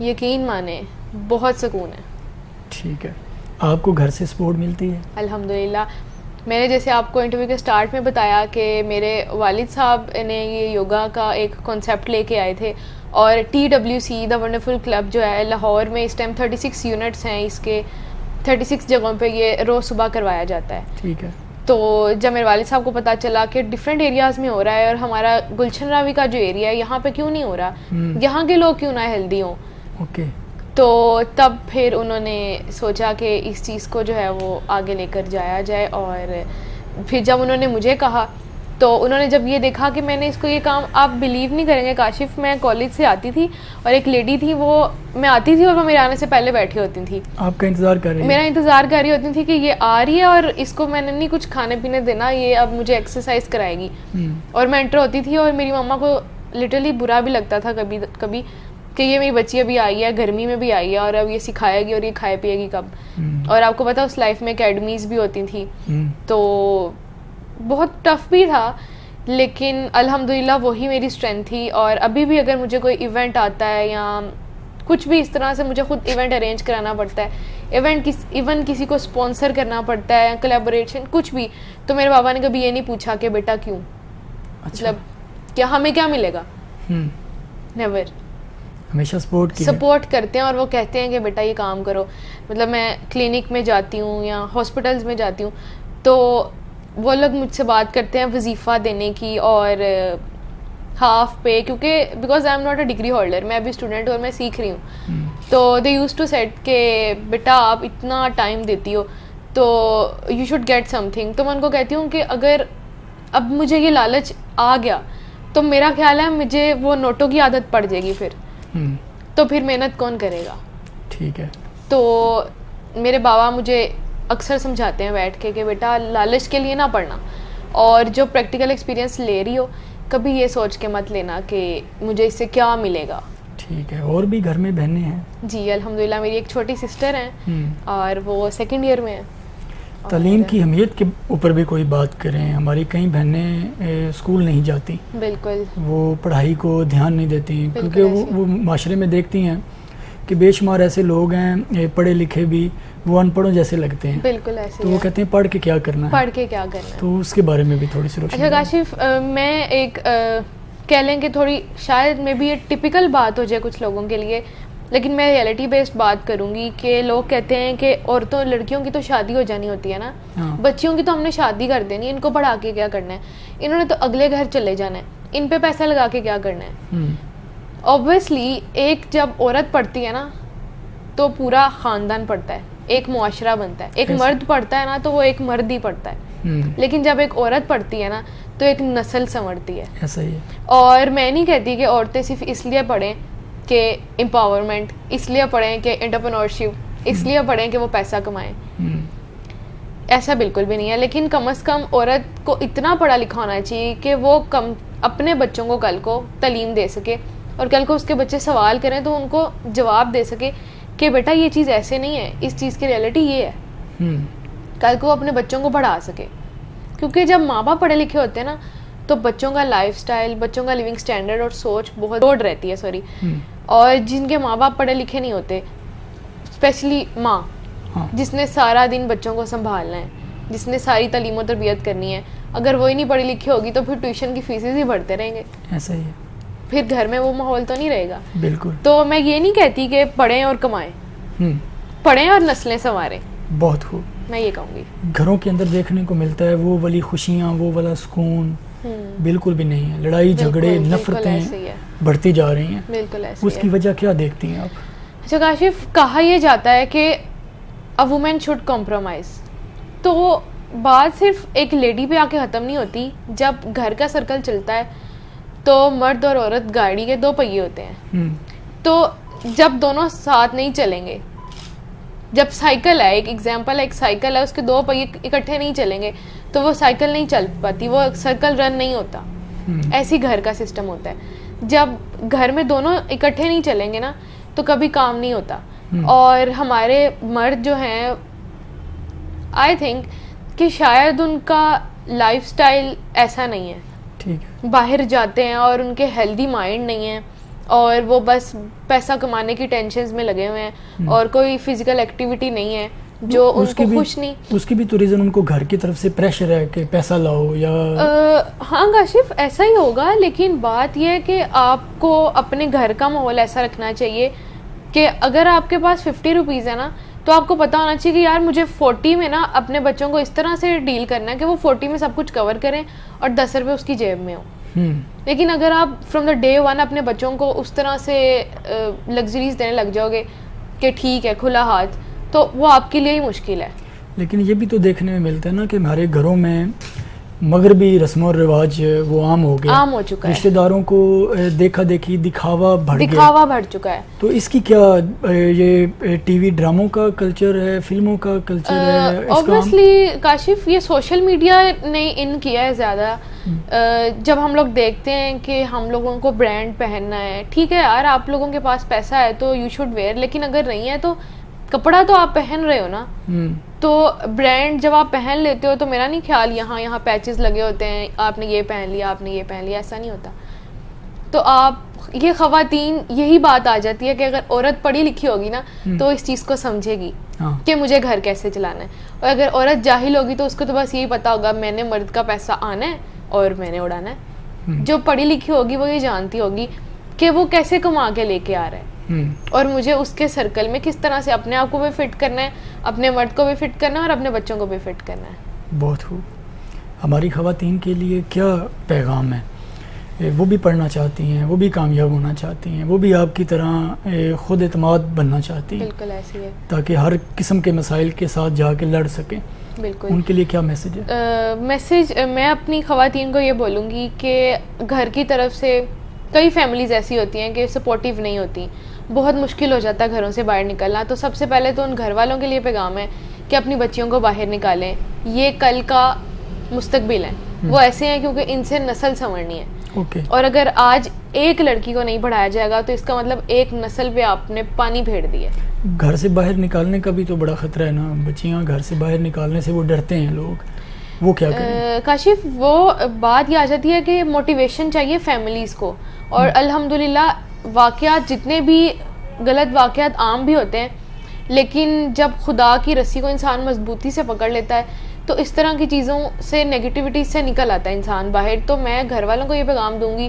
یقین مانے بہت سکون ہے. ٹھیک ہے. آپ کو گھر سے سپورٹ ملتی ہے؟ الحمدللہ. میں نے جیسے آپ کو انٹرویو کے سٹارٹ میں بتایا کہ میرے والد صاحب نے یہ یوگا کا ایک کانسیپٹ لے کے آئے تھے, اور TWC دا ونڈرفل کلب جو ہے لاہور میں اس ٹائم 36 یونٹس ہیں اس کے, 36 جگہوں پہ یہ روز صبح کروایا جاتا ہے. ٹھیک ہے. تو جب میرے والد صاحب کو پتہ چلا کہ ڈفرینٹ ایریاز میں ہو رہا ہے, اور ہمارا گلشن راوی کا جو ایریا ہے یہاں پہ کیوں نہیں ہو رہا, یہاں کے لوگ کیوں نہ ہیلدی ہوں, تو تب پھر انہوں نے سوچا کہ اس چیز کو جو ہے وہ آگے لے کر جایا جائے. اور پھر جب انہوں نے مجھے کہا تو انہوں نے جب یہ دیکھا کہ میں نے اس کو یہ کام, آپ بلیو نہیں کریں گے کاشف, میں کالج سے آتی تھی اور ایک لیڈی تھی, میں آتی تھی اور وہ میرے آنے سے پہلے بیٹھی ہوتی تھی, آپ کا انتظار کر رہی, میرا انتظار کر رہی ہوتی تھی کہ یہ آ رہی ہے اور اس کو میں نے نہیں کچھ کھانے پینے دینا, یہ اب مجھے ایکسرسائز کرائے گی. اور میں انٹر ہوتی تھی اور میری مما کو لٹرلی برا بھی لگتا تھا کبھی کبھی کہ یہ میری بچی ابھی آئی ہے, گرمی میں بھی آئی ہے, اور اب یہ سکھائے گی اور یہ کھائے پیے گی کب. اور آپ کو پتا اس لائف میں اکیڈمیز بھی ہوتی تھیں, تو بہت ٹف بھی تھا, لیکن الحمدللہ وہی میری اسٹرینتھ تھی. اور ابھی بھی اگر مجھے کوئی ایونٹ آتا ہے یا کچھ بھی اس طرح سے مجھے خود ایونٹ ارینج کرانا پڑتا ہے, ایون کسی کو اسپانسر کرنا پڑتا ہے, کولیبوریشن کچھ بھی, تو میرے بابا نے کبھی یہ نہیں پوچھا کہ بیٹا کیوں, مطلب کیا ہمیں کیا ملے گا, نیور, ہمیشہ سپورٹ کرتے ہیں. اور وہ کہتے ہیں کہ بیٹا یہ کام کرو. مطلب میں کلینک میں جاتی ہوں یا ہاسپٹلز میں جاتی ہوں تو وہ لوگ مجھ سے بات کرتے ہیں وظیفہ دینے کی اور ہاف پے, کیونکہ because I am not a degree holder, میں ابھی اسٹوڈنٹ ہوں اور میں سیکھ رہی ہوں. تو دے یوز ٹو سیٹ کہ بیٹا آپ اتنا ٹائم دیتی ہو تو you should get something. تو میں ان کو کہتی ہوں کہ اگر اب مجھے یہ لالچ آ گیا تو میرا خیال ہے مجھے وہ نوٹوں کی عادت پڑ جائے گی پھر, تو پھر محنت کون کرے گا. ٹھیک ہے. تو میرے بابا مجھے اکثر سمجھاتے ہیں بیٹھ کے کہ بیٹا لالچ کے لیے نہ پڑھنا, اور جو پریکٹیکل ایکسپیرینس لے رہی ہو کبھی یہ سوچ کے مت لینا کہ مجھے اس سے کیا ملے گا. ٹھیک ہے. اور بھی گھر میں بہنیں ہیں؟ جی الحمدللہ میری ایک چھوٹی سسٹر ہیں اور وہ 2nd ایئر میں ہیں. تعلیم کی اہمیت کے اوپر بھی کوئی بات کریں. ہماری کئی بہنیں اسکول نہیں جاتی, بالکل وہ پڑھائی کو دھیان نہیں دیتی, کیونکہ وہ معاشرے میں دیکھتی ہیں کہ بے شمار ایسے لوگ ہیں پڑھے لکھے بھی, وہ ان پڑھوں جیسے لگتے ہیں. بالکل ایسے تو وہ کہتے ہیں پڑھ کے کیا کرنا ہے, پڑھ کے کیا کرنا ہے. تو اس کے بارے میں بھی تھوڑی سی روشنی. اچھا کاشف, میں ایک کہہ لیں کہ تھوڑی شاید میں بھی یہ ٹپیکل بات ہو جائے کچھ لوگوں کے لیے, لیکن میں ریئلٹی بیسڈ بات کروں گی کہ لوگ کہتے ہیں کہ عورتوں لڑکیوں کی تو شادی ہو جانی ہوتی ہے نا, بچیوں کی تو ہم نے شادی کر دینی ہے, ان کو پڑھا کے کیا کرنا ہے, انہوں نے تو اگلے گھر چلے جانا ہے, ان پہ پیسہ لگا کے کیا کرنا ہے. اوبویسلی ایک جب عورت پڑھتی ہے نا تو پورا خاندان پڑھتا ہے, ایک معاشرہ بنتا ہے. ایک مرد پڑھتا ہے نا تو وہ ایک مرد ہی پڑھتا ہے, لیکن جب ایک عورت پڑھتی ہے نا تو ایک نسل سنورتی ہے. ایسا ہی ہے. اور میں نہیں کہتی کہ عورتیں صرف اس لیے پڑھیں کہ امپاورمنٹ, اس لیے پڑھیں کہ انٹرپرینورشپ, اس لیے پڑھیں کہ وہ پیسہ کمائیں, ایسا بالکل بھی نہیں ہے. لیکن کم از کم عورت کو اتنا پڑھا لکھا ہونا چاہیے کہ وہ اپنے بچوں کو کل کو تعلیم دے سکے, اور کل کو اس کے بچے سوال کریں تو ان کو جواب دے سکے کہ بیٹا یہ چیز ایسے نہیں ہے, اس چیز کی ریئلٹی یہ ہے. کل کو اپنے بچوں کو پڑھا سکے, کیونکہ جب ماں باپ پڑھے لکھے ہوتے ہیں نا تو بچوں کا لائف سٹائل, بچوں کا لیونگ سٹینڈرڈ اور سوچ بہت روڈ رہتی ہے. اور جن کے ماں باپ پڑھے لکھے نہیں ہوتے, اسپیشلی ماں جس نے سارا دن بچوں کو سنبھالنا ہے, جس نے ساری تعلیم و تربیت کرنی ہے, اگر وہی نہیں پڑھی لکھی ہوگی تو پھر ٹیوشن کی فیسز ہی بڑھتے رہیں گے. ایسا ہی ہے. پھر گھر میں وہ ماحول تو نہیں رہے گا. بالکل. تو میں یہ نہیں کہتی کہ پڑھیں اور کمائیں, پڑھیں اور نسلیں سنواریں. بہت خوب. میں یہ کہوں گی گھروں کے اندر دیکھنے کو ملتا ہے وہ والی خوشیاں, وہ والا سکون بالکل بھی نہیں ہے. لڑائی جھگڑے نفرتیں بڑھتی جا رہی ہیں. بالکل ایسے. اس کی وجہ کیا دیکھتی ہیں آپ؟ اچھا کاشف, کہا یہ جاتا ہے کہ a woman should compromise, تو بات صرف ایک لیڈی پہ آ کے ختم نہیں ہوتی. جب گھر کا سرکل چلتا ہے تو مرد اور عورت گاڑی کے 2 پہیے ہوتے ہیں. تو جب دونوں ساتھ نہیں چلیں گے, جب سائیکل ہے, ایک ایگزامپل ہے, ایک سائیکل ہے, اس کے 2 پہیے اکٹھے نہیں چلیں گے تو وہ سائیکل نہیں چل پاتی, وہ سرکل رن نہیں ہوتا. ایسی گھر کا سسٹم ہوتا ہے. جب گھر میں دونوں اکٹھے نہیں چلیں گے نا تو کبھی کام نہیں ہوتا. اور ہمارے مرد جو ہیں, آئی تھنک کہ شاید ان کا لائف سٹائل ایسا نہیں ہے. باہر جاتے ہیں اور ان کے ہیلدی مائنڈ نہیں ہے, اور وہ بس پیسہ کمانے کی ٹینشنز میں لگے ہوئے ہیں, اور کوئی فزیکل ایکٹیویٹی نہیں ہے جو ان کو خوش نہیں. اس کی بھی تو ریزن ان کو گھر کی طرف سے پریشر ہے کہ پیسہ لاؤ یا ہاں کاشف ایسا ہی ہوگا. لیکن بات یہ ہے کہ آپ کو اپنے گھر کا ماحول ایسا رکھنا چاہیے کہ اگر آپ کے پاس 50 روپیز ہے نا تو آپ کو پتا ہونا چاہیے کہ یار مجھے 40 میں نا اپنے بچوں کو اس طرح سے ڈیل کرنا ہے کہ وہ 40 میں سب کچھ کور کریں اور 10 روپے اس کی جیب میں ہو. لیکن اگر آپ فرام دا ڈے 1 اپنے بچوں کو اس طرح سے لگژریز دینے لگ جاؤ گے کہ ٹھیک ہے کھلا ہاتھ, تو وہ آپ کے لیے ہی مشکل ہے. لیکن یہ بھی تو دیکھنے میں ملتا ہے نا کہ ہمارے گھروں میں مغربی رسم و رواج وہ عام ہو گیا, عام ہو چکا ہے. رشتہ داروں کو دیکھا دیکھی دکھاوا بڑھ چکا ہے. تو اس کی کیا یہ ٹی وی ڈراموں کا کلچر ہے, فلموں کا کلچر ہے؟ اوبویسلی کاشف یہ سوشل میڈیا نے ان کیا ہے زیادہ. جب ہم لوگ دیکھتے ہیں کہ ہم لوگوں کو برانڈ پہننا ہے, ٹھیک ہے یار آپ لوگوں کے پاس پیسہ ہے تو یو شوڈ ویئر, لیکن اگر نہیں ہے تو کپڑا تو آپ پہن رہے ہو نا, تو برانڈ جب آپ پہن لیتے ہو تو میرا نہیں خیال یہاں پیچز لگے ہوتے ہیں, آپ نے یہ پہن لیا, آپ نے یہ پہن لیا, ایسا نہیں ہوتا. تو آپ یہ خواتین یہی بات آ جاتی ہے کہ اگر عورت پڑھی لکھی ہوگی نا تو اس چیز کو سمجھے گی کہ مجھے گھر کیسے چلانا ہے, اور اگر عورت جاہل ہوگی تو اس کو تو بس یہی پتا ہوگا میں نے مرد کا پیسہ آنا ہے اور میں نے اڑانا ہے. جو پڑھی لکھی ہوگی وہ یہ جانتی ہوگی کہ وہ کیسے کما کے لے کے آ رہا ہے, اور مجھے اس کے سرکل میں کس طرح سے اپنے آپ کو بھی فٹ کرنا ہے, اپنے مرد کو بھی فٹ کرنا ہے, اور اپنے بچوں کو بھی فٹ کرنا ہے. بہت خوب. ہماری خواتین کے لیے کیا پیغام ہے؟ وہ بھی پڑھنا چاہتی ہیں, وہ بھی کامیاب ہونا چاہتی ہیں, وہ بھی آپ کی طرح خود اعتماد بننا چاہتی ہیں. بالکل ایسی ہے, تاکہ ہر قسم کے مسائل کے ساتھ جا کے لڑ سکیں. بالکل. ان کے لیے کیا میسج ہے؟ میسج میں اپنی خواتین کو یہ بولوں گی کہ گھر کی طرف سے کئی فیملیز ایسی ہوتی ہیں کہ سپورٹیو نہیں ہوتی, بہت مشکل ہو جاتا ہے گھروں سے باہر نکلنا. تو سب سے پہلے تو ان گھر والوں کے لیے پیغام ہے کہ اپنی بچیوں کو باہر نکالیں, یہ کل کا مستقبل ہے. وہ ایسے ہیں کیونکہ ان سے نسل سنورنی ہے. اور اگر آج ایک لڑکی کو نہیں پڑھایا جائے گا تو اس کا مطلب ایک نسل پہ آپ نے پانی پھیر دیا. گھر سے باہر نکالنے کا بھی تو بڑا خطرہ ہے نا, بچیاں گھر سے باہر نکالنے سے وہ ڈرتے ہیں لوگ, وہ کیا کریں؟ کاشف وہ بات یہ آ جاتی ہے کہ موٹیویشن چاہیے فیملیز کو, اور الحمدللہ واقعات جتنے بھی غلط واقعات عام بھی ہوتے ہیں, لیکن جب خدا کی رسی کو انسان مضبوطی سے پکڑ لیتا ہے تو اس طرح کی چیزوں سے نیگیٹیوٹی سے نکل آتا ہے انسان باہر. تو میں گھر والوں کو یہ پیغام دوں گی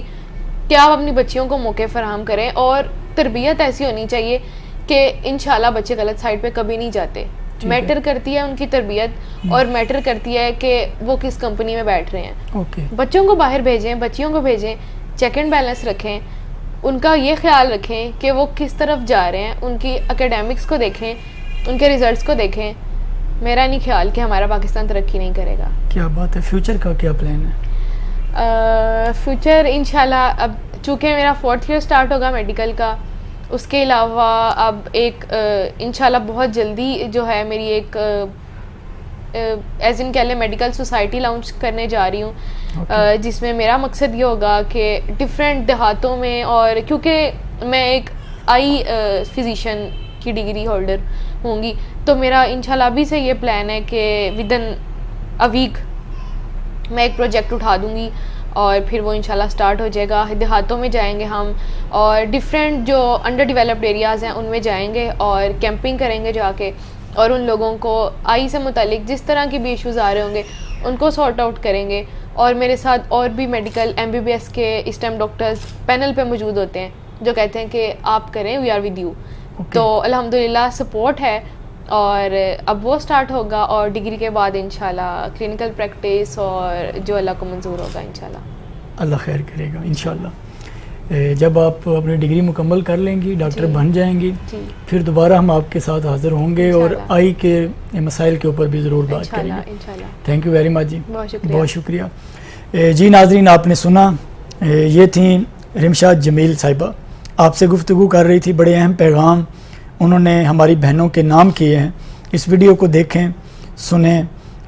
کہ آپ اپنی بچیوں کو موقع فراہم کریں, اور تربیت ایسی ہونی چاہیے کہ انشاءاللہ بچے غلط سائڈ پہ کبھی نہیں جاتے. میٹر کرتی ہے ان کی تربیت, اور میٹر کرتی ہے کہ وہ کس کمپنی میں بیٹھ رہے ہیں. بچوں کو باہر بھیجیں, بچیوں کو بھیجیں, چیک اینڈ بیلنس رکھیں, ان کا یہ خیال رکھیں کہ وہ کس طرف جا رہے ہیں, ان کی اکیڈیمکس کو دیکھیں, ان کے ریزلٹس کو دیکھیں. میرا نہیں خیال کہ ہمارا پاکستان ترقی نہیں کرے گا. کیا بات ہے. فیوچر کا کیا پلان ہے؟ فیوچر انشاءاللہ اب چونکہ میرا 4th ایئر سٹارٹ ہوگا میڈیکل کا, اس کے علاوہ اب ایک انشاءاللہ بہت جلدی جو ہے میری ایک ایز ان کہہ لیں میڈیکل سوسائٹی لانچ کرنے جا رہی ہوں, جس میں میرا مقصد یہ ہوگا کہ ڈفرینٹ دیہاتوں میں, اور کیونکہ میں ایک آئی فزیشین کی ڈگری ہولڈر ہوں گی, تو میرا انشاءاللہ ابھی سے یہ پلان ہے کہ ودن اے ویک میں ایک پروجیکٹ اٹھا دوں گی, اور پھر وہ انشاءاللہ سٹارٹ ہو جائے گا. دیہاتوں میں جائیں گے ہم, اور ڈفرینٹ جو انڈر ڈیولپڈ ایریاز ہیں ان میں جائیں گے اور کیمپنگ کریں گے جا کے, اور ان لوگوں کو آئی سے متعلق جس طرح کی بھی ایشوز آ رہے ہوں گے ان کو سارٹ آؤٹ کریں گے. اور میرے ساتھ اور بھی میڈیکل MBBS کے اس ٹائم ڈاکٹرز پینل پہ موجود ہوتے ہیں جو کہتے ہیں کہ آپ کریں, وی آر ود یو. تو الحمدللہ سپورٹ ہے, اور اب وہ سٹارٹ ہوگا, اور ڈگری کے بعد انشاءاللہ کلینکل پریکٹس اور جو اللہ کو منظور ہوگا انشاءاللہ. اللہ خیر کرے گا انشاءاللہ. جب آپ اپنی ڈگری مکمل کر لیں گی, ڈاکٹر بن جائیں گی, پھر دوبارہ ہم آپ کے ساتھ حاضر ہوں گے اور آئی کے مسائل کے اوپر بھی ضرور بات کریں گے. تھینک یو ویری مچ جی, بہت شکریہ. جی ناظرین, آپ نے سنا, یہ تھیں رمشاد جمیل صاحبہ, آپ سے گفتگو کر رہی تھی. بڑے اہم پیغام انہوں نے ہماری بہنوں کے نام کیے ہیں. اس ویڈیو کو دیکھیں, سنیں,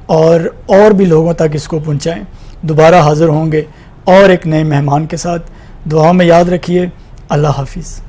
اور بھی لوگوں تک اس کو پہنچائیں. دوبارہ حاضر ہوں گے اور ایک نئے مہمان کے ساتھ. دعاؤں میں یاد رکھیے. اللہ حافظ.